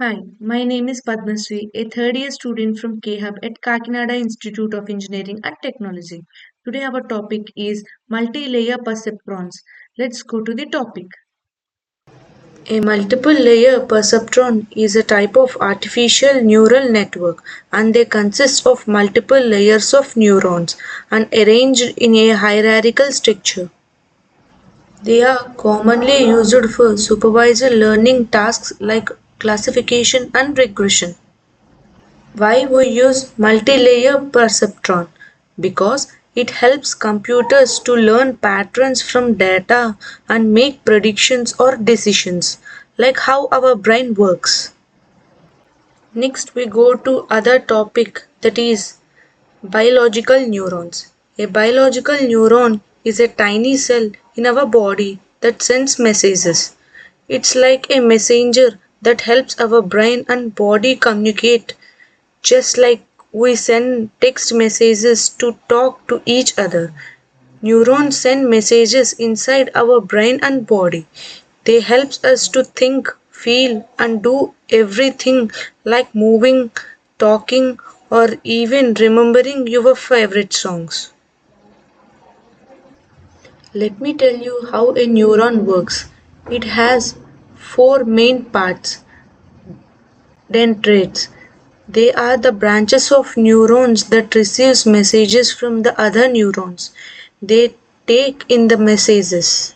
Hi, my name is Padmasree, a third year student from Kiet-Hub at Kakinada Institute of Engineering and Technology. Today our topic is multi-layer perceptrons. Let's go to the topic. A multiple layer perceptron is a type of artificial neural network and they consist of multiple layers of neurons and arranged in a hierarchical structure. They are commonly used for supervised learning tasks like classification and regression. Why we use multi-layer perceptron? Because it helps computers to learn patterns from data and make predictions or decisions, like how our brain works. Next we go to other topic, that is biological neurons. A biological neuron is a tiny cell in our body that sends messages. It's like a messenger that helps our brain and body communicate, just like we send text messages to talk to each other. Neurons send messages inside our brain and body. They help us to think, feel, and do everything like moving, talking, or even remembering your favorite songs. Let me tell you how a neuron works. It has four main parts: dendrites. They are the branches of neurons that receives messages from the other neurons. They take in the messages.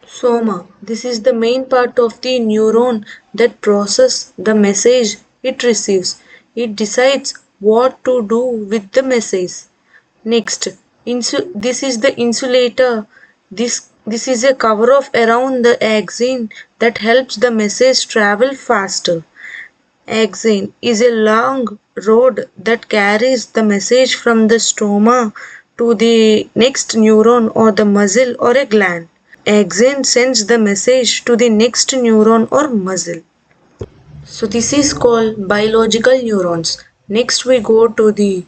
Soma. This is the main part of the neuron that processes the message it receives. It decides what to do with the message. Next, this is the insulator. This is a cover of around the axon that helps the message travel faster. Axon is a long rod that carries the message from the stroma to the next neuron or the muscle or a gland. Axon sends the message to the next neuron or muscle. So this is called biological neurons. Next we go to the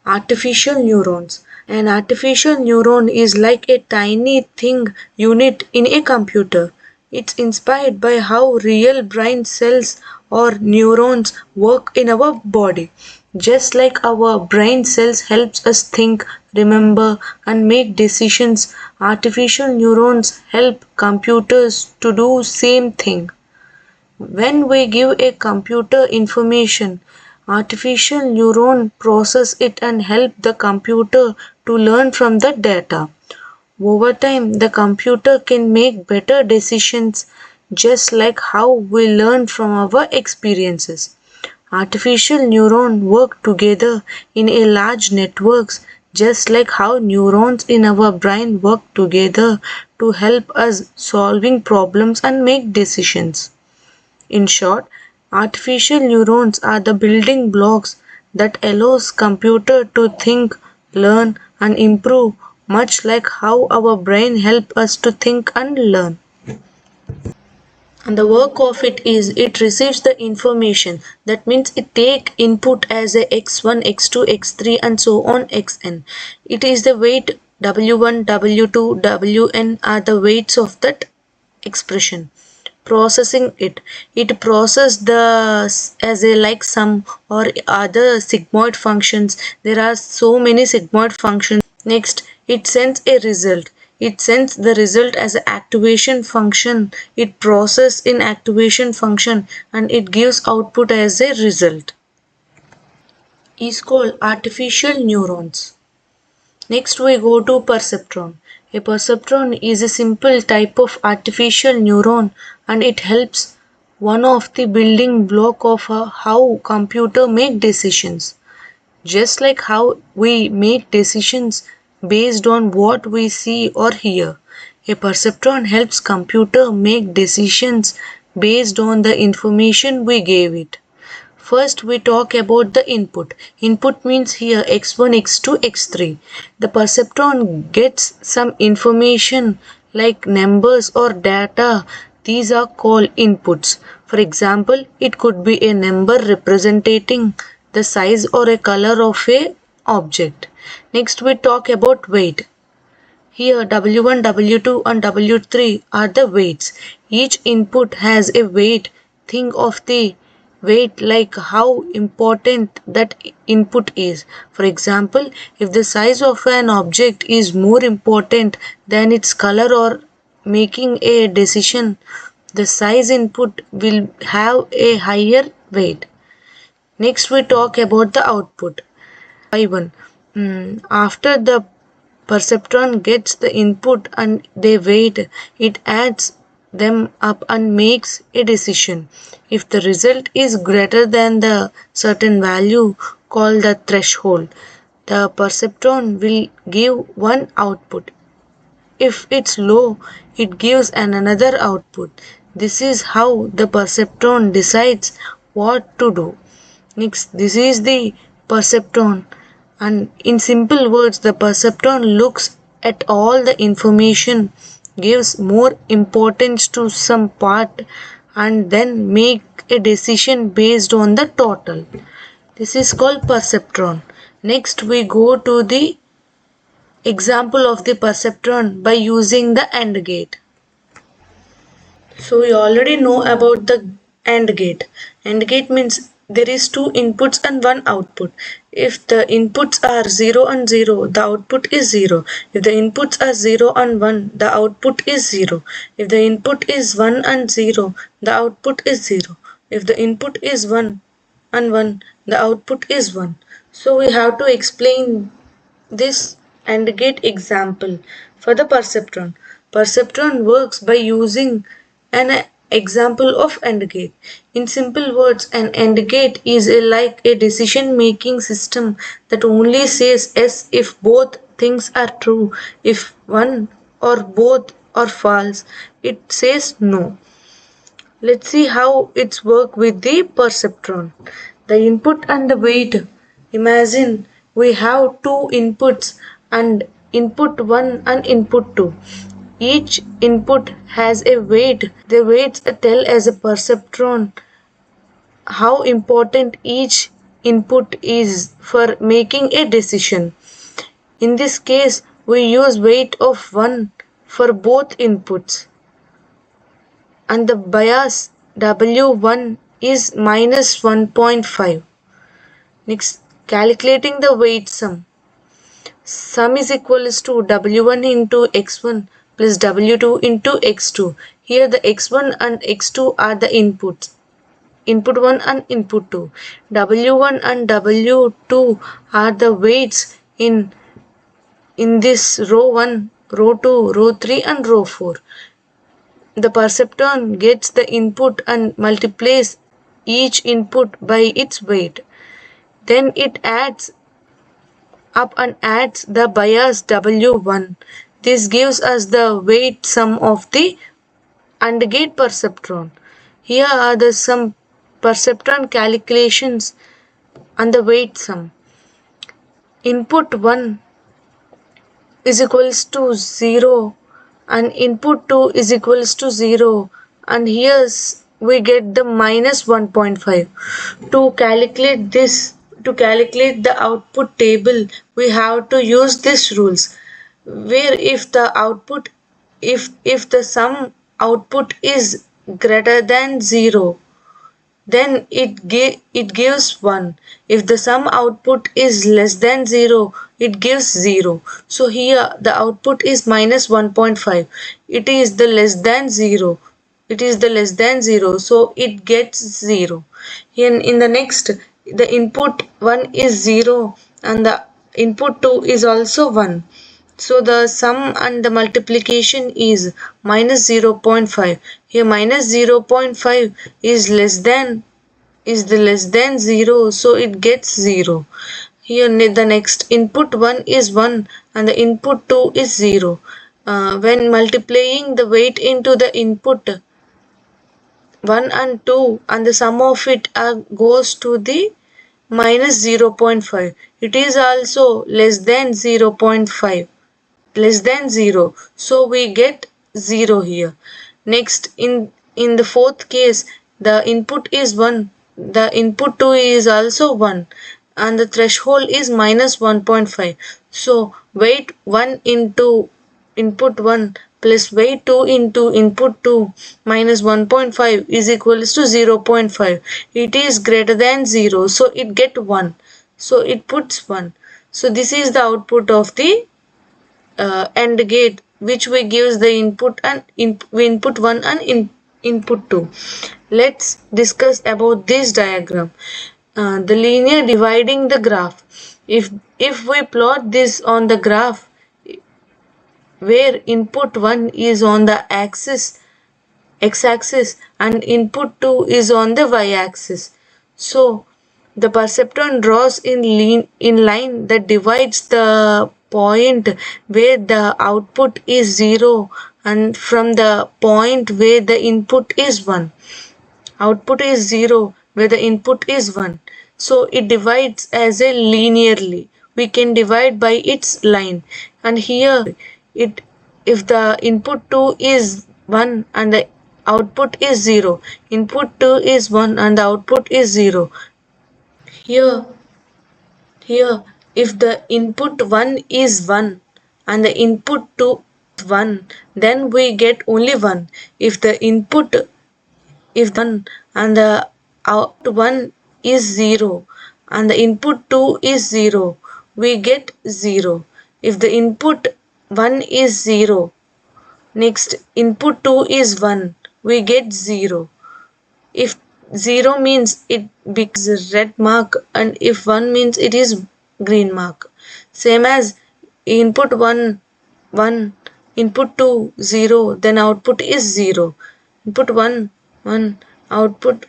artificial neurons. An artificial neuron is like a tiny thing unit in a computer. It's inspired by how real brain cells or neurons work in our body. Just like our brain cells helps us think, remember and make decisions, artificial neurons help computers to do same thing. When we give a computer information, artificial neuron process it and help the computer to learn from the data. Over time, the computer can make better decisions just like how we learn from our experiences. Artificial neurons work together in a large networks just like how neurons in our brain work together to help us solving problems and make decisions. In short, artificial neurons are the building blocks that allows computer to think, learn and improve, much like how our brain help us to think and learn. And the work of it is it receives the information. That means it take input as a x1, x2, x3 and so on xn. It is the weight w1, w2, wn are the weights of that expression. Processing it process the as a like sum or other sigmoid functions. There are so many sigmoid functions. Next, it sends a result. It sends the result as an activation function. It process in activation function and it gives output as a result. Is called artificial neurons. Next we go to perceptron. A perceptron is a simple type of artificial neuron and it helps one of the building block of how computer make decisions. Just like how we make decisions based on what we see or hear. A perceptron helps computer make decisions based on the information we gave it. First, we talk about the input. Input means here x1, x2, x3. The perceptron gets some information like numbers or data. These are called inputs. For example, it could be a number representing the size or a color of a object. Next, we talk about weight. Here W1, W2 and W3 are the weights. Each input has a weight. Think of the weight like how important that input is. For example, if the size of an object is more important than its color or making a decision, the size input will have a higher weight. Next, we talk about the output. By one. After the perceptron gets the input and they weight, it adds them up and makes a decision. If the result is greater than the certain value called the threshold, the perceptron will give one output. If it's low, it gives another output. This is how the perceptron decides what to do. Next, this is the perceptron, and in simple words, the perceptron looks at all the information, gives more importance to some part, and then make a decision based on the total. This is called perceptron. Next, we go to the example of the perceptron by using the AND gate. So we already know about the AND gate. AND gate means there is two inputs and one output. If the inputs are 0 and 0, the output is 0. If the inputs are 0 and 1, the output is 0. If the input is 1 and 0, the output is 0. If the input is 1 and 1, the output is 1. So we have to explain this AND gate example for the perceptron. Perceptron works by using an example of AND gate. In simple words, an AND gate is like a decision making system that only says yes if both things are true. If one or both are false, it says no. Let's see how it's work with the perceptron. The input and the weight. Imagine we have two inputs and input 1 and input 2. Each input has a weight. The weights tell as a perceptron how important each input is for making a decision. In this case, we use weight of 1 for both inputs, and the bias W1 is minus 1.5. Next, calculating the weight sum. Sum is equals to W1 into X1 plus W2 into X2. Here the X1 and X2 are the inputs. Input 1 and input 2. W1 and W2 are the weights in this row 1, row 2, row 3 and row 4. The perceptron gets the input and multiplies each input by its weight. Then it adds up and adds the bias W1. This gives us the weight sum of the AND gate perceptron. Here are the some perceptron calculations and the weight sum. Input 1 is equals to 0 and input 2 is equals to 0, and here we get the minus 1.5. To calculate this, to calculate the output table, we have to use these rules, where if the output, if the sum output is greater than 0, then it gives 1. If the sum output is less than 0, it gives 0. So here the output is minus 1.5. It is the less than 0. It is the less than 0. So it gets 0. Here in the next, the input 1 is 0 and the input 2 is also 1. So the sum and the multiplication is minus 0.5. Here minus 0.5 is less than the 0, so it gets 0. Here the next input 1 is 1 and the input 2 is 0. When multiplying the weight into the input 1 and 2 and the sum of it goes to the minus 0.5. It is also less than 0.5. Less than 0, so we get 0 here. Next, in the fourth case, the input is 1, the input 2 is also 1 and the threshold is minus 1.5. So weight 1 into input 1 plus y2 into input 2 minus 1.5 is equals to 0.5. It is greater than 0, so it get 1. So it puts 1. So this is the output of the AND gate, which we gives the input and input 1 and input 2. Let's discuss about this diagram. The linear dividing the graph. If we plot this on the graph, where input 1 is on the x-axis and input 2 is on the y-axis. So the perceptron draws in line that divides the point where the output is 0 and from the point where the input is 1. Output is 0 where the input is 1. So it divides as a linearly. We can divide by its line. And here it if the input 2 is 1 and the output is 0, input 2 is 1 and the output is 0. Here if the input 1 is 1 and the input 2 is 1, then we get only 1. If the input if 1 and the output 1 is 0 and the input 2 is 0, we get 0. If the input 1 is 0, next input 2 is 1, we get 0. If 0 means it becomes red mark and if 1 means it is green mark. Same as input 1 1, input 2 0, then output is 0. Input 1 1, output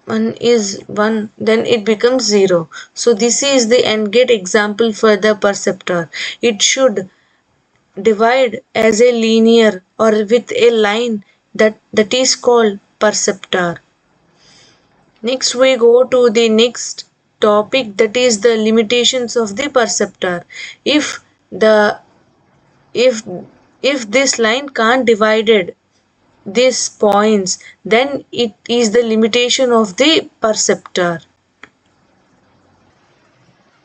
1 is 1, then it becomes 0. So this is the AND gate example for the perceptor. It should divide as a linear or with a line that is called perceptor. Next we go to the next topic, that is the limitations of the perceptor. If this line can't divided these points, then it is the limitation of the perceptor.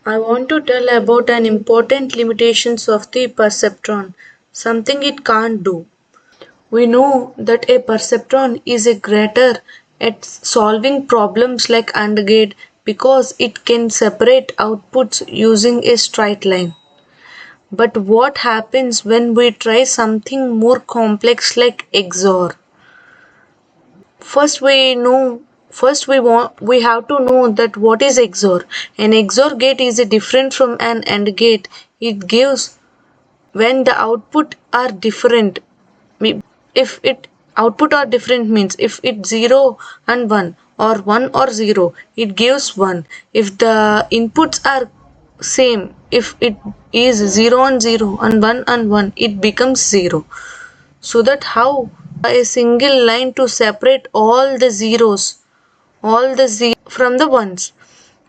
I want to tell about an important limitations of the perceptron, something it can't do. We know that a perceptron is a greater at solving problems like AND gate because it can separate outputs using a straight line. But what happens when we try something more complex like XOR? First we have to know that what is XOR. An XOR gate is different from an AND gate. It gives when the output are different. If it output are different means if it 0 and 1 or 1 or 0, it gives 1. If the inputs are same, if it is 0 and 0 and 1 and 1, it becomes 0. So that how a single line to separate all the zeros from the ones.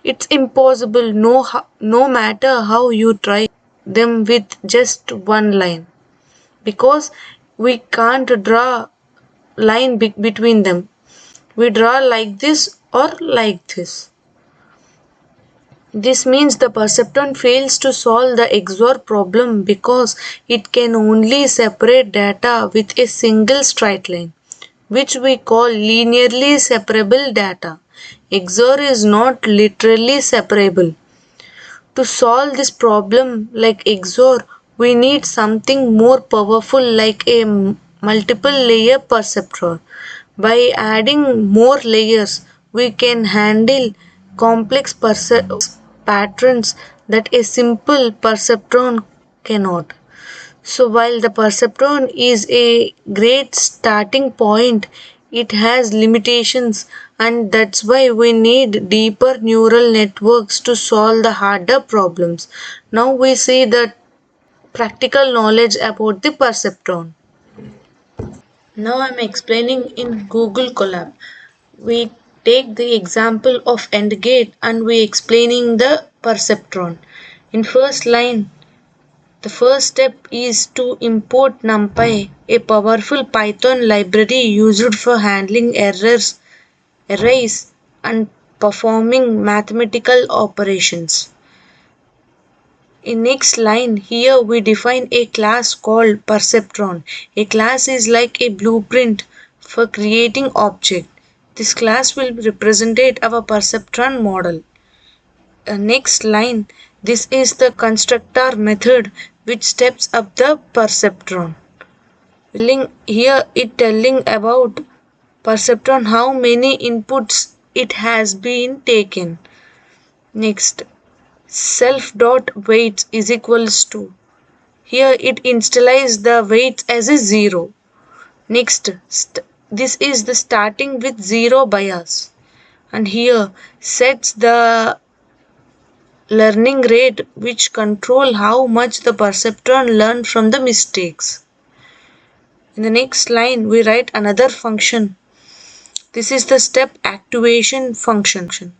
It's impossible, no matter how you try them with just one line, because we can't draw line between them. We draw like this or like this. This means the perceptron fails to solve the XOR problem because it can only separate data with a single straight line, which we call linearly separable data. XOR is not literally separable. To solve this problem like XOR, we need something more powerful like a multiple layer perceptron. By adding more layers, we can handle complex patterns that a simple perceptron cannot. So while the perceptron is a great starting point, it has limitations, and that's why we need deeper neural networks to solve the harder problems. Now we see the practical knowledge about the perceptron. Now I'm explaining in Google Colab. We take the example of AND gate and we explaining the perceptron. In first line, the first step is to import NumPy, a powerful Python library used for handling errors, arrays, and performing mathematical operations. In next line, here we define a class called Perceptron. A class is like a blueprint for creating object. This class will represent our Perceptron model. Next line, this is the constructor method which steps up the Perceptron. Here it telling about Perceptron how many inputs it has been taken. Next, self dot weights is equals to. Here it initializes the weights as a 0. Next, this is the starting with 0 bias. And here sets the learning rate which control how much the perceptron learn from the mistakes. In the next line we write another function. This is the step activation function.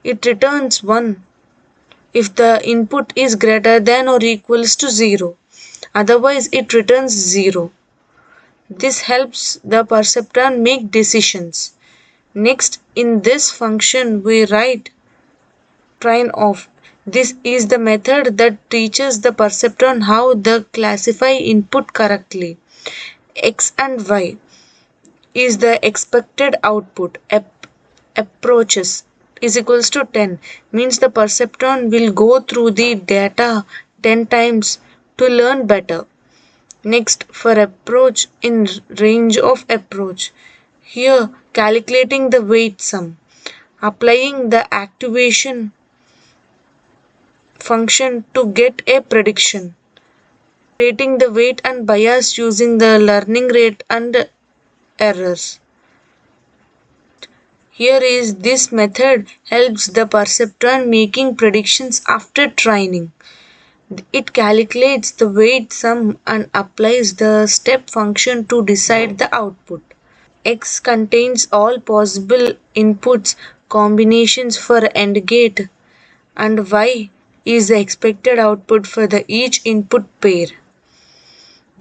It returns 1 if the input is greater than or equals to 0. Otherwise it returns 0. This helps the perceptron make decisions. Next, in this function we write train off. This is the method that teaches the perceptron how to classify input correctly. X and Y is the expected output. Approaches is equals to 10 means the perceptron will go through the data 10 times to learn better. Next, for approach in range of approach, here calculating the weight sum, applying the activation function to get a prediction, rating the weight and bias using the learning rate and errors. Here is this method helps the perceptron making predictions after training. It calculates the weight sum and applies the step function to decide the output. X contains all possible inputs combinations for AND gate and Y is the expected output for the each input pair.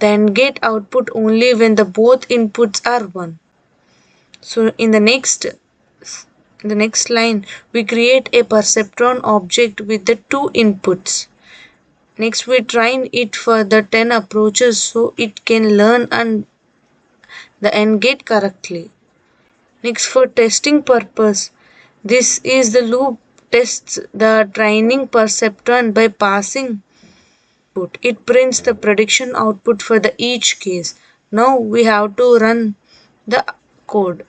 The AND gate output only when the both inputs are 1. So in the next line we create a perceptron object with the 2 inputs. Next we train it for the 10 approaches so it can learn and the AND gate correctly. Next, for testing purpose, this is the loop tests the training perceptron by passing input. It prints the prediction output for the each case. Now we have to run the code.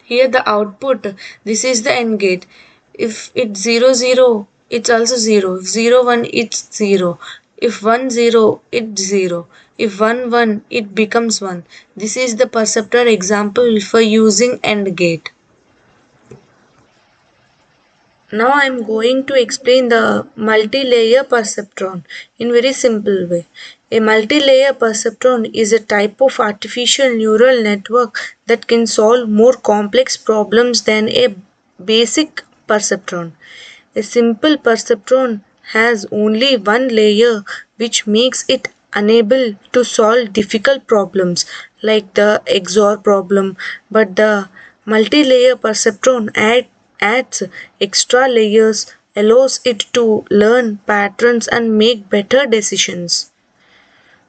Here the output, this is the AND gate. If it's 0 0, it's also 0. If 0 1, it's 0. If 1 0, it's 0. If 1 1, it becomes 1. This is the perceptor example for using AND gate. Now I am going to explain the multi-layer perceptron in very simple way. A multi-layer perceptron is a type of artificial neural network that can solve more complex problems than a basic perceptron. A simple perceptron has only one layer which makes it unable to solve difficult problems like the XOR problem, but the multi-layer perceptron adds extra layers, allows it to learn patterns and make better decisions.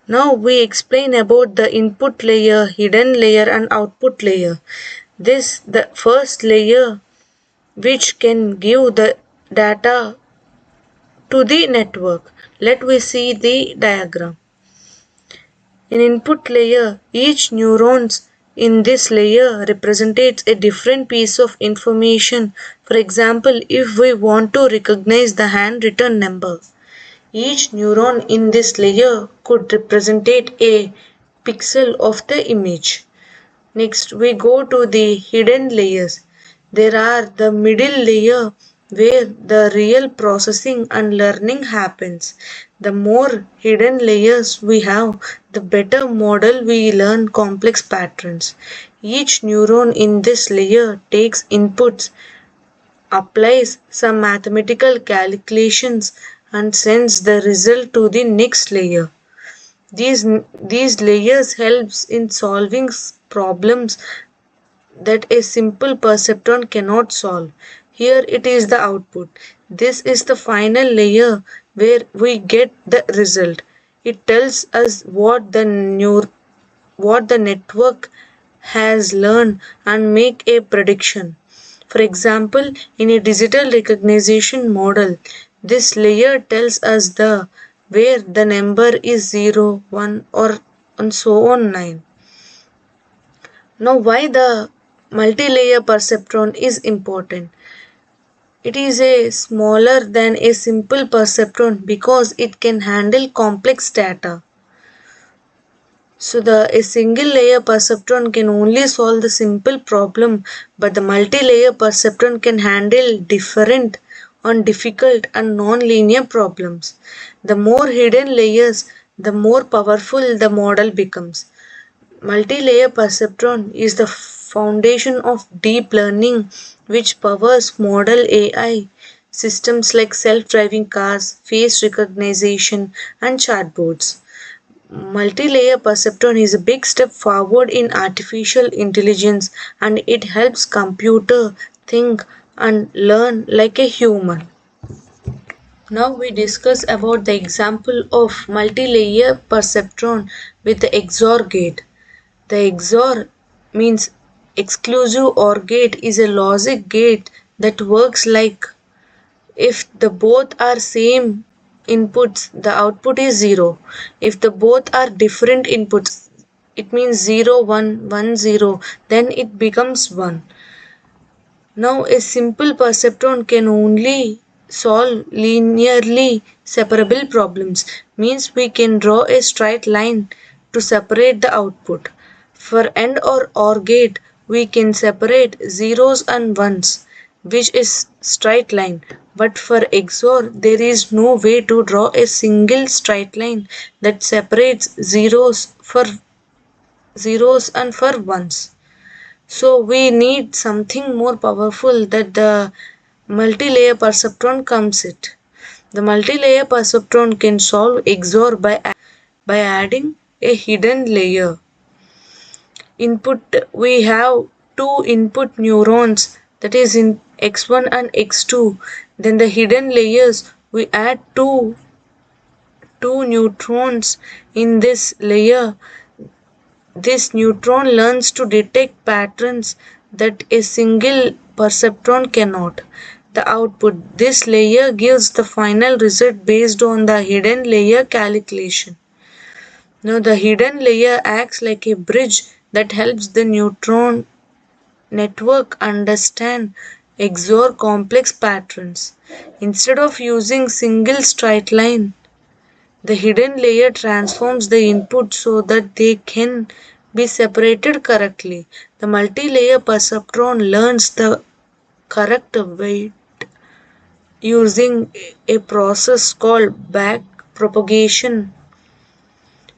Now we explain about the input layer, hidden layer and output layer. This the first layer which can give the data to the network. Let we see the diagram. In input layer, each neurons in this layer represents a different piece of information. For example, if we want to recognize the handwritten number, each neuron in this layer could represent a pixel of the image. Next, we go to the hidden layers. There are the middle layer where the real processing and learning happens. The more hidden layers we have, the better model we learn complex patterns. Each neuron in this layer takes inputs, applies some mathematical calculations and sends the result to the next layer. These layers helps in solving problems that a simple perceptron cannot solve. Here it is the output. This is the final layer where we get the result. It tells us what the network has learned and make a prediction. For example, in a digital recognition model, this layer tells us the where the number is 0, 1 or and so on 9. Now why the multi-layer perceptron is important. It is a smaller than a simple perceptron because it can handle complex data. So a single layer perceptron can only solve the simple problem, but the multi-layer perceptron can handle different on difficult and non-linear problems. The more hidden layers, the more powerful the model becomes. Multi-layer perceptron is the foundation of deep learning which powers model AI systems like self-driving cars, face recognition and chatbots. Multi-layer perceptron is a big step forward in artificial intelligence and it helps computer think and learn like a human. Now we discuss about the example of multi-layer perceptron with the XOR gate. The XOR means exclusive OR gate is a logic gate that works like if the both are same inputs, the output is 0. If the both are different inputs, it means 0, 1, 1, 0, then it becomes 1. Now a simple perceptron can only solve linearly separable problems, means we can draw a straight line to separate the output. For AND or OR gate, we can separate zeros and ones, which is straight line. But for XOR, there is no way to draw a single straight line that separates zeros and for ones. So we need something more powerful that the multi-layer perceptron comes it. The multi-layer perceptron can solve XOR by adding a hidden layer. Input we have two input neurons that is in X1 and X2. Then the hidden layers we add two neutrons in this layer. This neutron learns to detect patterns that a single perceptron cannot. The output, this layer gives the final result based on the hidden layer calculation. Now the hidden layer acts like a bridge that helps the neutron network understand XOR complex patterns. Instead of using single straight line, the hidden layer transforms the input so that they can be separated correctly. The multi-layer perceptron learns the correct weight using a process called backpropagation,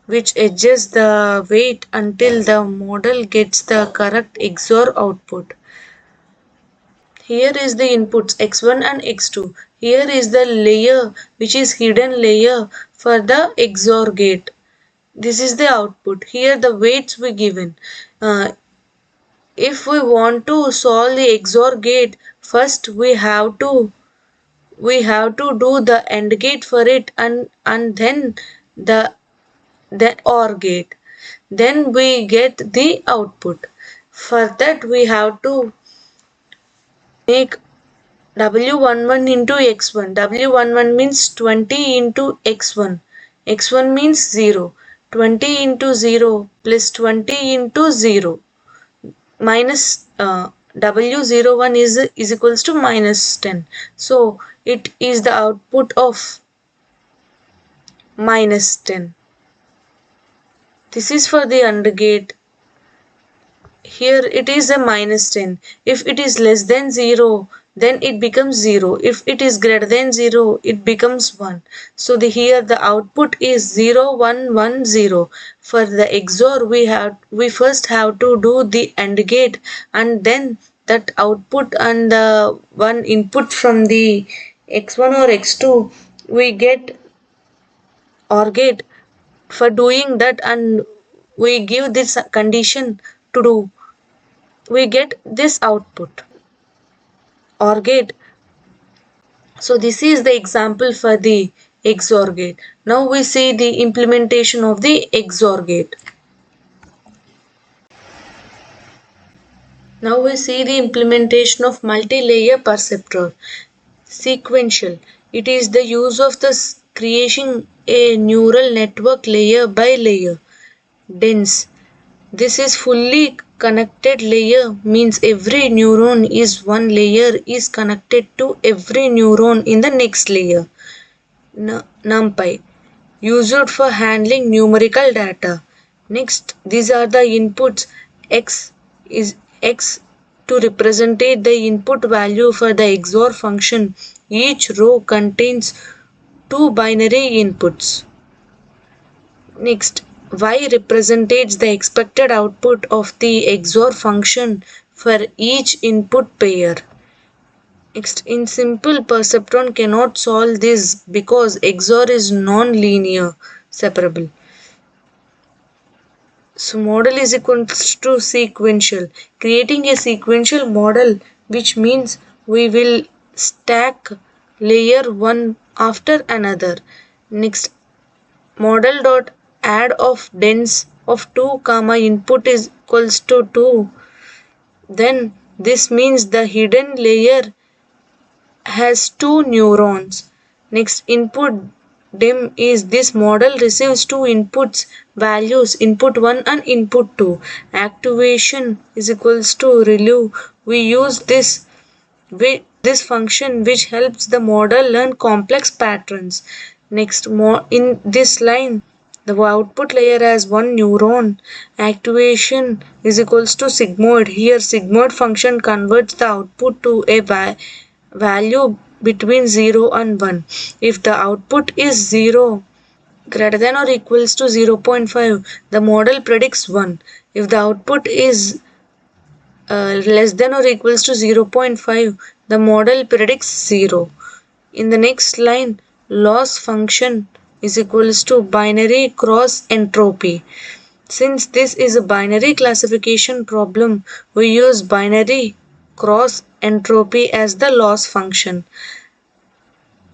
which adjusts the weight until the model gets the correct XOR output. Here is the inputs x1 and x2. Here is the layer which is hidden layer for the XOR gate. This is the output. Here the weights we given. If we want to solve the XOR gate, first we have to do the AND gate for it and then the OR gate. Then we get the output. For that we have to make W11 into x1. W11 means 20 into x1. x1 means 0. 20 into 0 plus 20 into 0 minus W01 is equals to minus 10. So it is the output of minus 10. This is for the AND gate. Here it is a minus 10. If it is less than 0, then it becomes 0. If it is greater than 0, it becomes 1. So here the output is 0, 1, 1, 0. For the XOR, we first have to do the AND gate and then that output and the one input from the x1 or x2, we get OR gate. For doing that and we give this condition to do. we get this output or gate. So this is the example for the XOR gate. Now we see the implementation of the XOR gate. Now we see the implementation of multi-layer perceptron. Sequential. It is the use of the creating a neural network layer by layer. Dense. This is fully connected layer means every neuron is one layer is connected to every neuron in the next layer. NumPy. Used for handling numerical data. Next, these are the inputs. X is X to represent the input value for the XOR function. Each row contains two binary inputs. Next, Y represents the expected output of the XOR function for each input pair. Next, in simple, perceptron cannot solve this because XOR is non-linear separable. So model is equals to sequential. Creating a sequential model, which means we will stack layer one after another. Next, model dot add of dense of 2 comma input is equals to 2. Then this means the hidden layer has two neurons. Next, input dim is this model receives two inputs values input 1 and input 2. Activation is equals to relieve. We use this function which helps the model learn complex patterns. Next, in this line the output layer has one neuron. Activation is equals to sigmoid. Here sigmoid function converts the output to a value between 0 and 1. If the output is 0 greater than or equals to 0.5, the model predicts 1. If the output is less than or equals to 0.5, the model predicts 0. In the next line, loss function is equals to binary cross entropy. Since this is a binary classification problem, we use binary cross entropy as the loss function.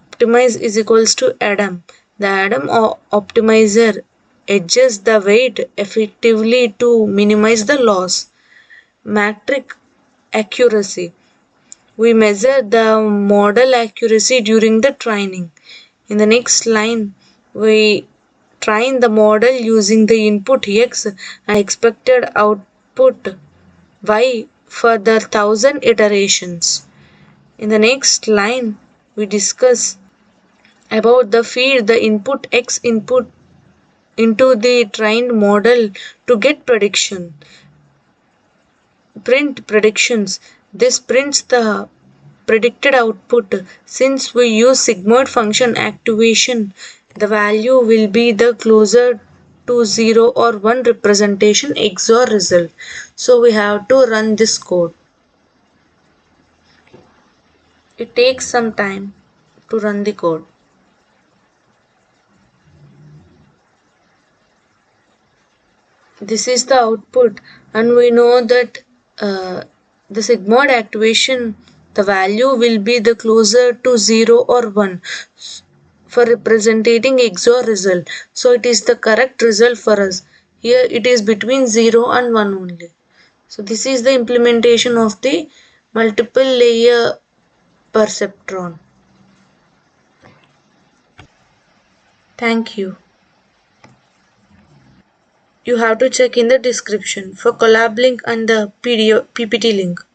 Optimize is equals to Adam. The Adam optimizer adjusts the weight effectively to minimize the loss. Metric accuracy. We measure the model accuracy during the training. In the next line, we train the model using the input X and expected output Y for the 1000 iterations. In the next line, we discuss about the feed the input X input into the trained model to get prediction. Print predictions. This prints the predicted output. Since we use sigmoid function activation, the value will be the closer to 0 or 1 representation XOR result. So we have to run this code. It takes some time to run the code. This is the output, and we know that the sigmoid activation, the value will be the closer to 0 or 1 for representing XOR result. So it is the correct result for us. Here it is between 0 and 1 only. So this is the implementation of the multiple layer perceptron. Thank you. You have to check in the description for Colab link and the PPT link.